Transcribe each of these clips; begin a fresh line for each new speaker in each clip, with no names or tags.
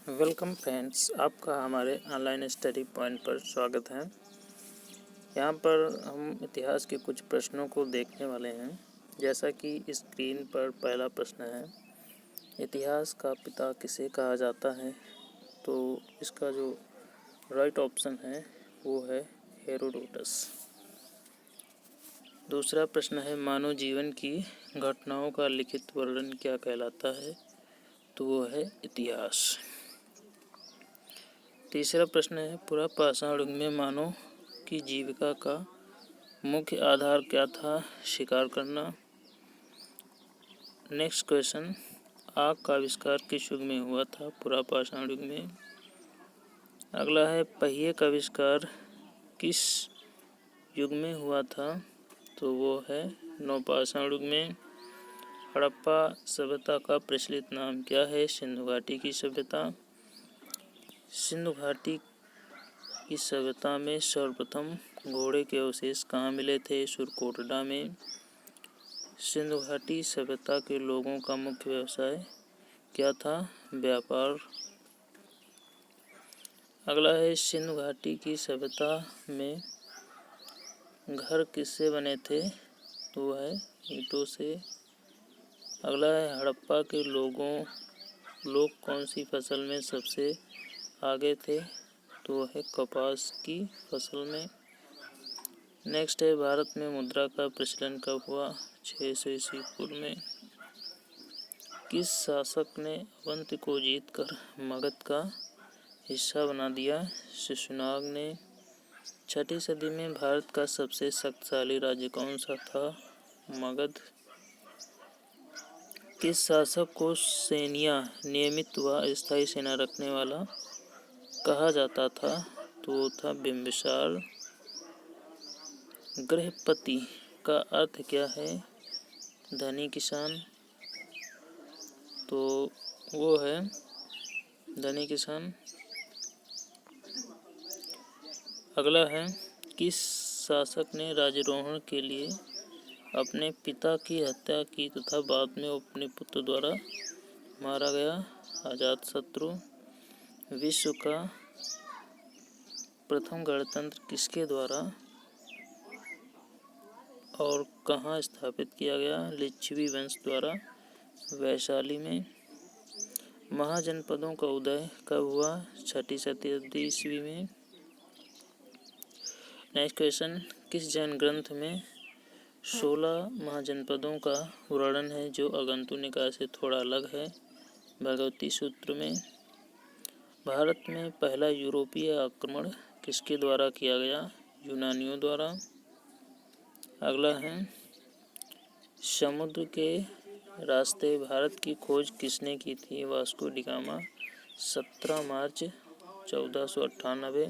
Welcome friends, आपका हमारे online study point पर स्वागत है। यहाँ पर हम इतिहास के कुछ प्रश्नों को देखने वाले हैं। जैसा कि स्क्रीन पर पहला प्रश्न है, इतिहास का पिता किसे कहा जाता है? तो इसका जो राइट ऑप्शन है वो है हेरोडोटस। दूसरा प्रश्न है, मानव जीवन की घटनाओं का लिखित वर्णन क्या कहलाता है? तो वो है इतिहास। तीसरा प्रश्न है, पुरापाषाण युग में मानव की जीविका का मुख्य आधार क्या था? शिकार करना। नेक्स्ट क्वेश्चन, आग का आविष्कार किस युग में हुआ था? पुरापाषाण युग में। अगला है, पहिए का आविष्कार किस युग में हुआ था? तो वो है नवपाषाण युग में। हड़प्पा सभ्यता का प्रचलित नाम क्या है? सिंधु घाटी की सभ्यता। सिंधु घाटी की सभ्यता में सर्वप्रथम घोड़े के अवशेष कहाँ मिले थे? सुरकोटडा में। सिंधु घाटी सभ्यता के लोगों का मुख्य व्यवसाय क्या था? व्यापार। अगला है, सिंधु घाटी की सभ्यता में घर किससे बने थे? तो है ईंटों से। अगला है, हड़प्पा के लोग कौन सी फसल में सबसे आगे थे? तो है कपास की फसल में। नेक्स्ट है, भारत में मुद्रा का प्रचलन कब हुआ? 600 ईस्वी पूर्व में। किस शासक ने अवंती को जीतकर मगध का हिस्सा बना दिया? शिशुनाग ने। 6ठी सदी में भारत का सबसे शक्तिशाली राज्य कौन सा था? मगध। किस शासक को सैनिया नियमित व अस्थायी सेना रखने वाला कहा जाता था? तो वो था बिंबिसार। गृहपति का अर्थ क्या है? धनी किसान। तो वो है धनी किसान। अगला है, किस शासक ने राज्यारोहण के लिए अपने पिता की हत्या की तथा बाद में अपने पुत्र द्वारा मारा गया? अजातशत्रु। विश्व का प्रथम गणतंत्र किसके द्वारा और कहाँ स्थापित किया गया? लिच्छवी वंश द्वारा, वैशाली में। महाजनपदों का उदय कब हुआ? 6ठी शताब्दी ईस्वी में। नेक्स्ट क्वेश्चन, किस जैन ग्रंथ में 16 महाजनपदों का वर्णन है जो आगंतुक निकाय से थोड़ा अलग है? भगवती सूत्र में। भारत में पहला यूरोपीय आक्रमण किसके द्वारा किया गया? यूनानियों द्वारा। अगला है, समुद्र के रास्ते भारत की खोज किसने की थी? Vasco D gamma. 17 मार्च 1498।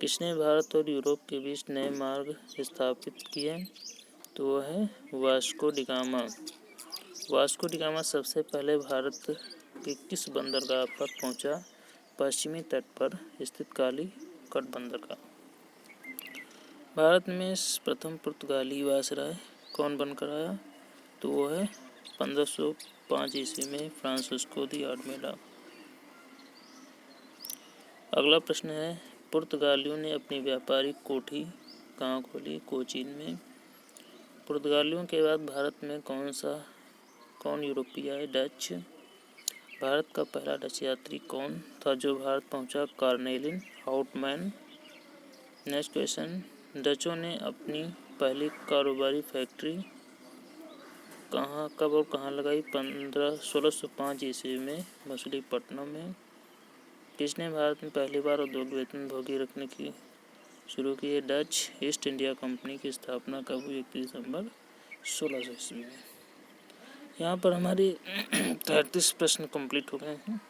किसने भारत और यूरोप के बीच नए मार्ग स्थापित किए? तो वह है Vasco D gamma. Vasco D gamma सबसे पहले भारत के किस बंदरगाह पर पहुंचा? पश्चिमी तट पर स्थित कालीकट बंदरगाह। भारत में प्रथम पुर्तगाली वायसराय कौन बनकर आया? तो वो है 1505 ईस्वी में फ्रांसिस्को दी अल्मेडा। अगला प्रश्न है, पुर्तगालियों ने अपनी व्यापारिक कोठी कहाँ खोली? कोचीन में। पुर्तगालियों के बाद भारत में कौन यूरोपीय आए? डच। भारत का पहला डच यात्री कौन था जो भारत पहुंचा? कॉर्नेलिन हाउटमैन। नेक्स्ट क्वेश्चन, डचों ने अपनी पहली कारोबारी फैक्ट्री कब और कहाँ लगाई? 1605 ईस्वी में मछलीपट्टनम में। किसने भारत में पहली बार औद्योगिक वेतनभोगी रखने की शुरू की है? डच। ईस्ट इंडिया कंपनी की स्थापना कब हुई? 31 दिसंबर 1600 ईस्वी में। यहाँ पर हमारे 33 प्रश्न कंप्लीट हो गए हैं।